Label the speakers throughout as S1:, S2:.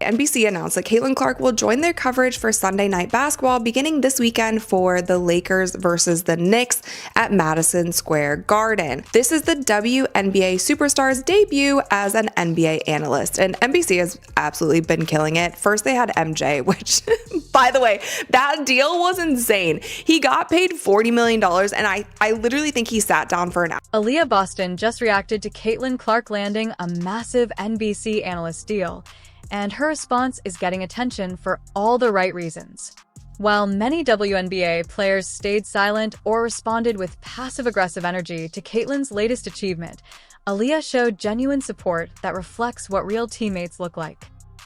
S1: NBC announced that Caitlin Clark will join their coverage for Sunday Night Basketball beginning this weekend for the Lakers versus the Knicks at Madison Square Garden. This is the WNBA superstar's debut as an NBA analyst, and NBC has absolutely been killing it. First they had MJ, which, by the way, that deal was insane. He got paid $40 million, and I literally think he sat down for an hour.
S2: Aliyah Boston just reacted to Caitlin Clark landing a massive NBC analyst deal, and her response is getting attention for all the right reasons. While many WNBA players stayed silent or responded with passive-aggressive energy to Caitlin's latest achievement, Aliyah showed genuine support that reflects what real teammates look like.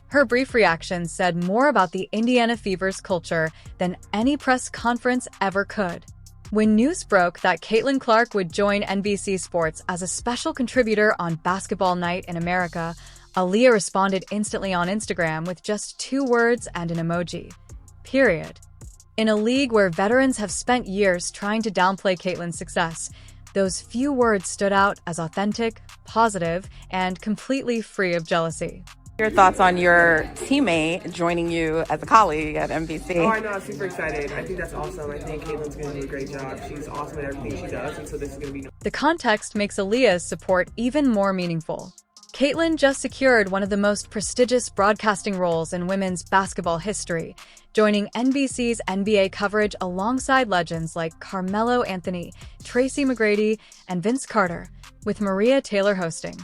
S2: Her brief reaction said more about the Indiana Fever's culture than any press conference ever could. When news broke that Caitlin Clark would join NBC Sports as a special contributor on Basketball Night in America, Aliyah responded instantly on Instagram with just 2 words and an emoji. Period. In a league where veterans have spent years trying to downplay Caitlin's success, those few words stood out as authentic, positive, and completely free of jealousy.
S3: Your thoughts on your teammate joining you as a colleague at NBC?
S4: Oh, I know. I'm super excited. I think that's awesome. I think Caitlin's going to do a great job. She's awesome at everything she does, and so this is going to be...
S2: The context makes Aliyah's support even more meaningful. Caitlin just secured one of the most prestigious broadcasting roles in women's basketball history, joining NBC's NBA coverage alongside legends like Carmelo Anthony, Tracy McGrady, and Vince Carter, with Maria Taylor hosting.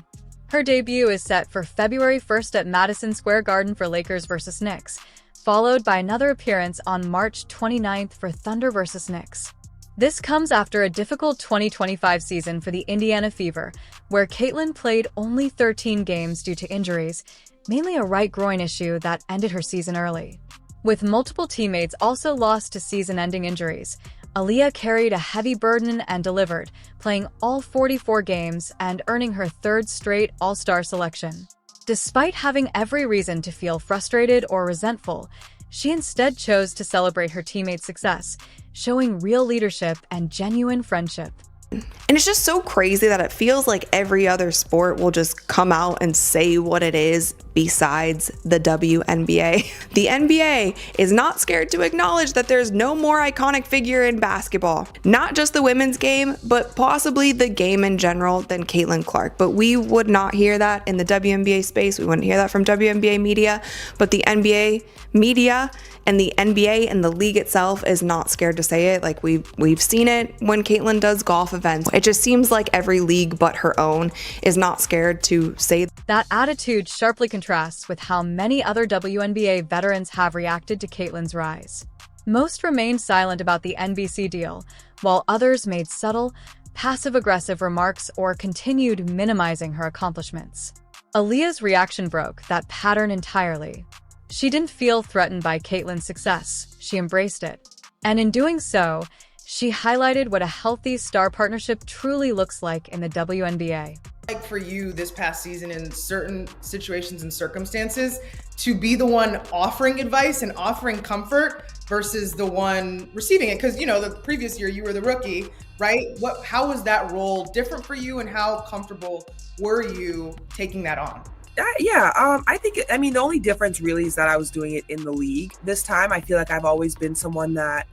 S2: Her debut is set for February 1st at Madison Square Garden for Lakers vs. Knicks, followed by another appearance on March 29th for Thunder vs. Knicks. This comes after a difficult 2025 season for the Indiana Fever, where Caitlin played only 13 games due to injuries, mainly a right groin issue that ended her season early. With multiple teammates also lost to season-ending injuries, Aliyah carried a heavy burden and delivered, playing all 44 games and earning her 3rd straight All-Star selection. Despite having every reason to feel frustrated or resentful, she instead chose to celebrate her teammates' success, showing real leadership and genuine friendship.
S1: And it's just so crazy that it feels like every other sport will just come out and say what it is besides the WNBA. The NBA is not scared to acknowledge that there's no more iconic figure in basketball. Not just the women's game, but possibly the game in general than Caitlin Clark. But we would not hear that in the WNBA space. We wouldn't hear that from WNBA media. But the NBA media and the NBA and the league itself is not scared to say it. Like we've seen it when Caitlin does golf events. It just seems like every league but her own is not scared to say
S2: that. Attitude sharply contrasts with how many other WNBA veterans have reacted to Caitlin's rise. Most remained silent about the NBC deal, while others made subtle, passive-aggressive remarks or continued minimizing her accomplishments. Aliyah's reaction broke that pattern entirely. She didn't feel threatened by Caitlin's success. She embraced it. And in doing so, she highlighted what a healthy star partnership truly looks like in the WNBA.
S4: Like for you this past season in certain situations and circumstances, to be the one offering advice and offering comfort versus the one receiving it. Because, you know, the previous year you were the rookie, right? How was that role different for you, and how comfortable were you taking that on?
S5: I think, the only difference really is that I was doing it in the league. This time, I feel like I've always been someone that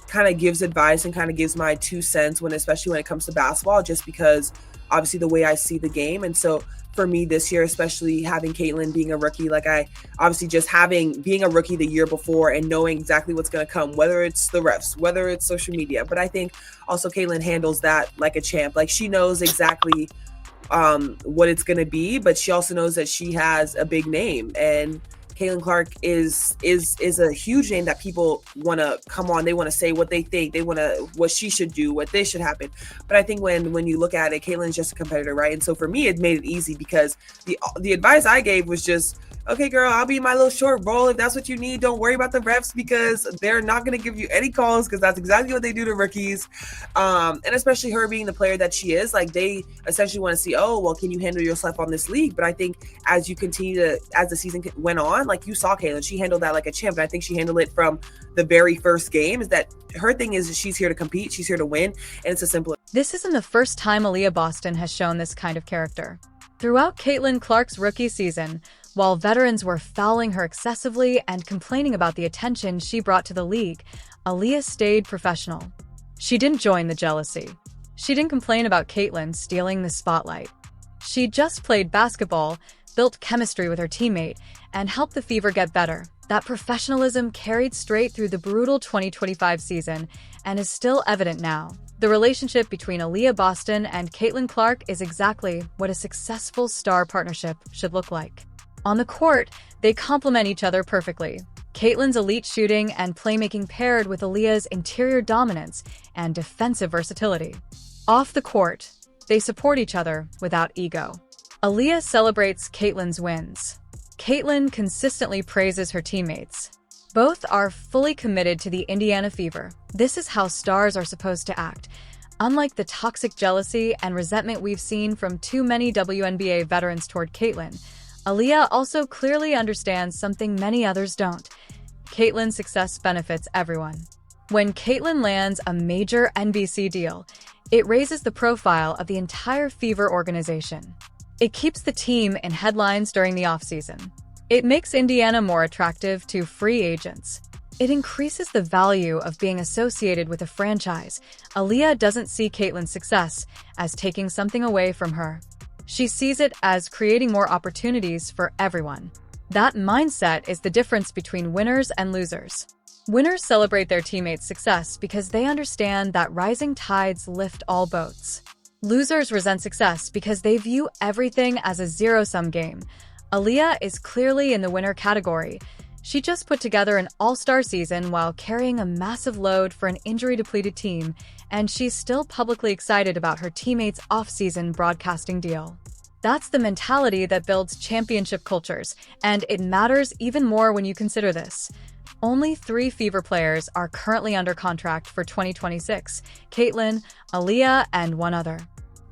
S5: kind of gives advice and kind of gives my 2 cents especially when it comes to basketball, just because obviously the way I see the game. And so for me this year, especially having Caitlin being a rookie, like I obviously just being a rookie the year before and knowing exactly what's going to come, whether it's the refs, whether it's social media. But I think also Caitlin handles that like a champ. Like she knows exactly what it's going to be, but she also knows that she has a big name, and Caitlin Clark is a huge name that people want to come on. They want to say what they think. They want to what she should do, what they should happen. But I think when you look at it, Caitlin's just a competitor, right? And so for me, it made it easy because the advice I gave was just, okay, girl, I'll be my little short roll. If that's what you need, don't worry about the refs because they're not going to give you any calls because that's exactly what they do to rookies. And especially her being the player that she is, like they essentially want to see, oh, well, can you handle yourself on this league? But I think as the season went on, like you saw Caitlin, she handled that like a champ. And I think she handled it from the very first game. Is that her thing is she's here to compete. She's here to win. And it's as simple.
S2: This isn't the first time Aliyah Boston has shown this kind of character. Throughout Caitlin Clark's rookie season, While veterans were fouling her excessively and complaining about the attention she brought to the league, Aliyah stayed professional. She didn't join the jealousy. She didn't complain about Caitlyn stealing the spotlight. She just played basketball, built chemistry with her teammate, and helped the Fever get better. That professionalism carried straight through the brutal 2025 season and is still evident now. The relationship between Aliyah Boston and Caitlin Clark is exactly what a successful star partnership should look like. On the court, they complement each other perfectly. Caitlin's elite shooting and playmaking paired with Aliyah's interior dominance and defensive versatility. Off the court, they support each other without ego. Aliyah celebrates Caitlin's wins. Caitlin consistently praises her teammates. Both are fully committed to the Indiana Fever. This is how stars are supposed to act. Unlike the toxic jealousy and resentment we've seen from too many WNBA veterans toward Caitlin, Aliyah also clearly understands something many others don't. Caitlin's success benefits everyone. When Caitlin lands a major NBC deal, it raises the profile of the entire Fever organization. It keeps the team in headlines during the offseason. It makes Indiana more attractive to free agents. It increases the value of being associated with a franchise. Aliyah doesn't see Caitlin's success as taking something away from her. She sees it as creating more opportunities for everyone. That mindset is the difference between winners and losers. Winners celebrate their teammates' success because they understand that rising tides lift all boats. Losers resent success because they view everything as a zero-sum game. Aliyah is clearly in the winner category. She just put together an all-star season while carrying a massive load for an injury-depleted team, and she's still publicly excited about her teammates' off-season broadcasting deal. That's the mentality that builds championship cultures, and it matters even more when you consider this. Only 3 Fever players are currently under contract for 2026: Caitlin, Aliyah, and one other.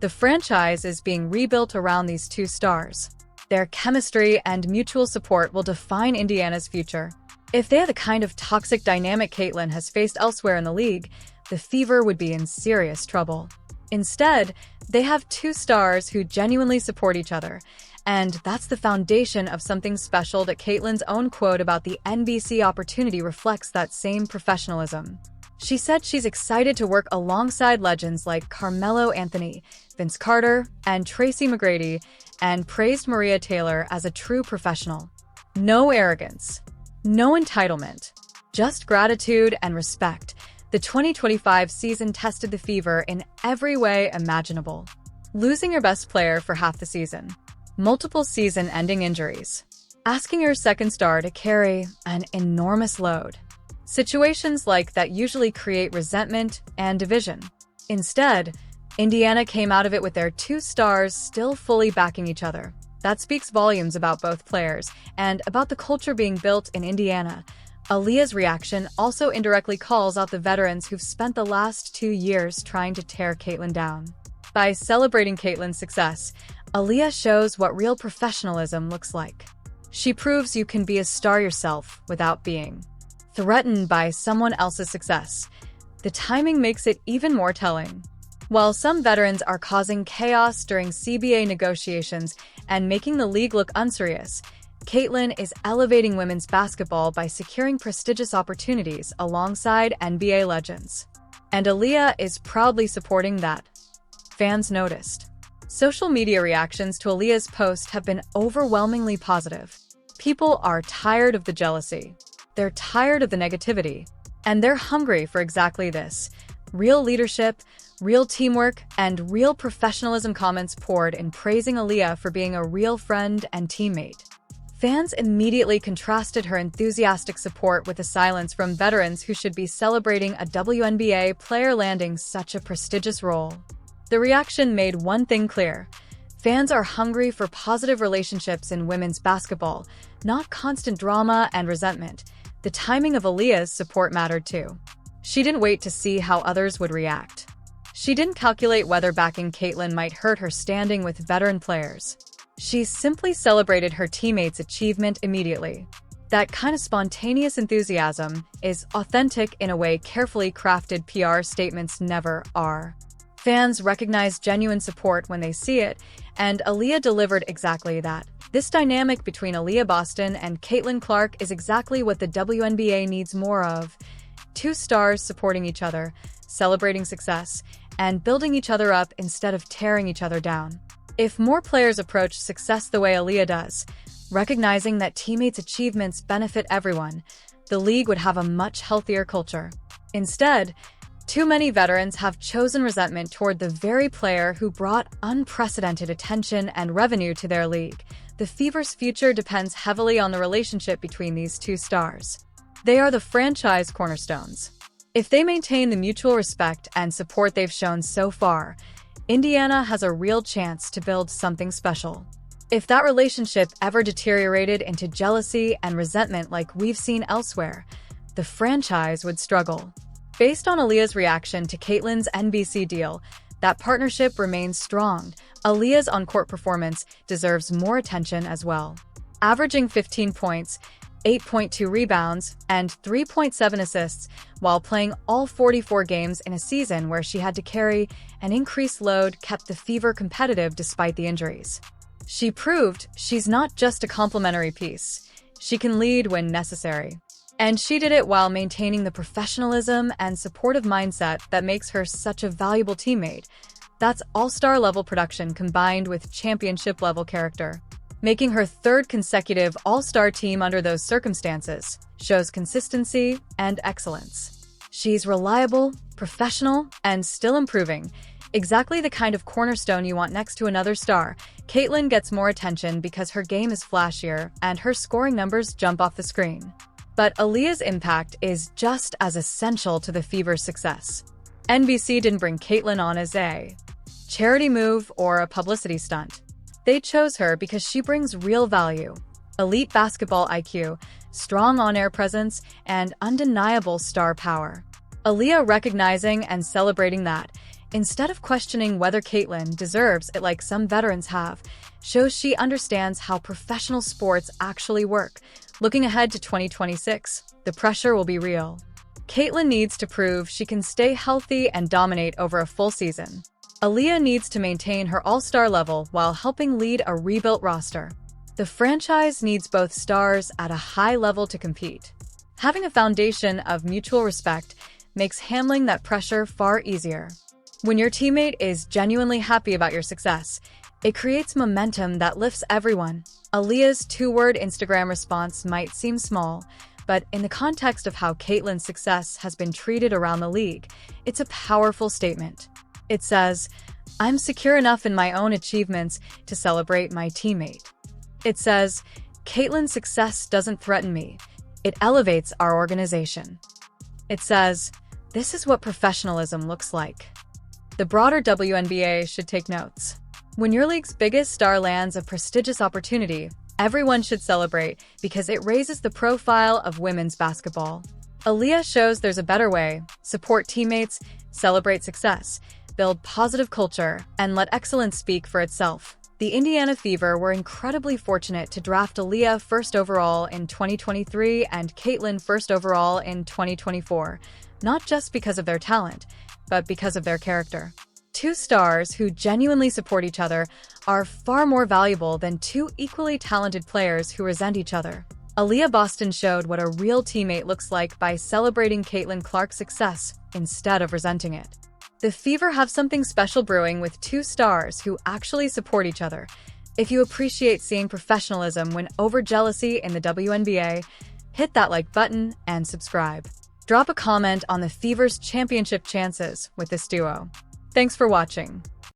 S2: The franchise is being rebuilt around these 2 stars. Their chemistry and mutual support will define Indiana's future. If they had the kind of toxic dynamic Caitlin has faced elsewhere in the league, the Fever would be in serious trouble. Instead, they have 2 stars who genuinely support each other, and that's the foundation of something special that Caitlin's own quote about the NBC opportunity reflects that same professionalism. She said she's excited to work alongside legends like Carmelo Anthony, Vince Carter, and Tracy McGrady, and praised Maria Taylor as a true professional. No arrogance, no entitlement, just gratitude and respect. The 2025 season tested the Fever in every way imaginable. Losing your best player for half the season, multiple season-ending injuries, asking your second star to carry an enormous load. Situations like that usually create resentment and division. Instead, Indiana came out of it with their 2 stars still fully backing each other. That speaks volumes about both players and about the culture being built in Indiana. Aliyah's reaction also indirectly calls out the veterans who've spent the last 2 years trying to tear Caitlin down. By celebrating Caitlin's success, Aliyah shows what real professionalism looks like. She proves you can be a star yourself without being threatened by someone else's success. The timing makes it even more telling. While some veterans are causing chaos during CBA negotiations and making the league look unserious, Caitlin is elevating women's basketball by securing prestigious opportunities alongside NBA legends. And Aliyah is proudly supporting that. Fans noticed. Social media reactions to Aliyah's post have been overwhelmingly positive. People are tired of the jealousy. They're tired of the negativity. And they're hungry for exactly this: real leadership, real teamwork, and real professionalism. Comments poured in praising Aliyah for being a real friend and teammate. Fans immediately contrasted her enthusiastic support with the silence from veterans who should be celebrating a WNBA player landing such a prestigious role. The reaction made one thing clear: fans are hungry for positive relationships in women's basketball, not constant drama and resentment. The timing of Aliyah's support mattered too. She didn't wait to see how others would react. She didn't calculate whether backing Caitlin might hurt her standing with veteran players. She simply celebrated her teammates' achievement immediately. That kind of spontaneous enthusiasm is authentic in a way carefully crafted PR statements never are. Fans recognize genuine support when they see it, and Aliyah delivered exactly that. This dynamic between Aliyah Boston and Caitlin Clark is exactly what the WNBA needs more of. Two stars supporting each other, celebrating success, and building each other up instead of tearing each other down. If more players approach success the way Aliyah does, recognizing that teammates' achievements benefit everyone, the league would have a much healthier culture. Instead, too many veterans have chosen resentment toward the very player who brought unprecedented attention and revenue to their league. The Fever's future depends heavily on the relationship between these two stars. They are the franchise cornerstones. If they maintain the mutual respect and support they've shown so far, Indiana has a real chance to build something special. If that relationship ever deteriorated into jealousy and resentment like we've seen elsewhere, the franchise would struggle. Based on Aliyah's reaction to Caitlin's NBC deal, that partnership remains strong. Aliyah's on-court performance deserves more attention as well. Averaging 15 points, 8.2 rebounds, and 3.7 assists while playing all 44 games in a season where she had to carry an increased load kept the Fever competitive despite the injuries. She proved she's not just a complementary piece. She can lead when necessary. And she did it while maintaining the professionalism and supportive mindset that makes her such a valuable teammate. That's all-star level production combined with championship level character. Making her third consecutive all-star team under those circumstances shows consistency and excellence. She's reliable, professional, and still improving. Exactly the kind of cornerstone you want next to another star. Caitlin gets more attention because her game is flashier and her scoring numbers jump off the screen. But Aliyah's impact is just as essential to the Fever's success. NBC didn't bring Caitlin on as a charity move or a publicity stunt. They chose her because she brings real value, elite basketball IQ, strong on-air presence, and undeniable star power. Aliyah recognizing and celebrating that, instead of questioning whether Caitlin deserves it like some veterans have, shows she understands how professional sports actually work. Looking ahead to 2026, the pressure will be real. Caitlin needs to prove she can stay healthy and dominate over a full season. Aliyah needs to maintain her all-star level while helping lead a rebuilt roster. The franchise needs both stars at a high level to compete. Having a foundation of mutual respect makes handling that pressure far easier. When your teammate is genuinely happy about your success, it creates momentum that lifts everyone. Aliyah's two-word Instagram response might seem small, but in the context of how Caitlin's success has been treated around the league, it's a powerful statement. It says, "I'm secure enough in my own achievements to celebrate my teammate." It says, "Caitlin's success doesn't threaten me. It elevates our organization." It says, "This is what professionalism looks like." The broader WNBA should take notes. When your league's biggest star lands a prestigious opportunity, everyone should celebrate because it raises the profile of women's basketball. Aliyah shows there's a better way. Support teammates, celebrate success, build positive culture, and let excellence speak for itself. The Indiana Fever were incredibly fortunate to draft Aliyah first overall in 2023 and Caitlin first overall in 2024, not just because of their talent, but because of their character. Two stars who genuinely support each other are far more valuable than two equally talented players who resent each other. Aliyah Boston showed what a real teammate looks like by celebrating Caitlin Clark's success instead of resenting it. The Fever have something special brewing with two stars who actually support each other. If you appreciate seeing professionalism win over jealousy in the WNBA, hit that like button and subscribe. Drop a comment on the Fever's championship chances with this duo. Thanks for watching.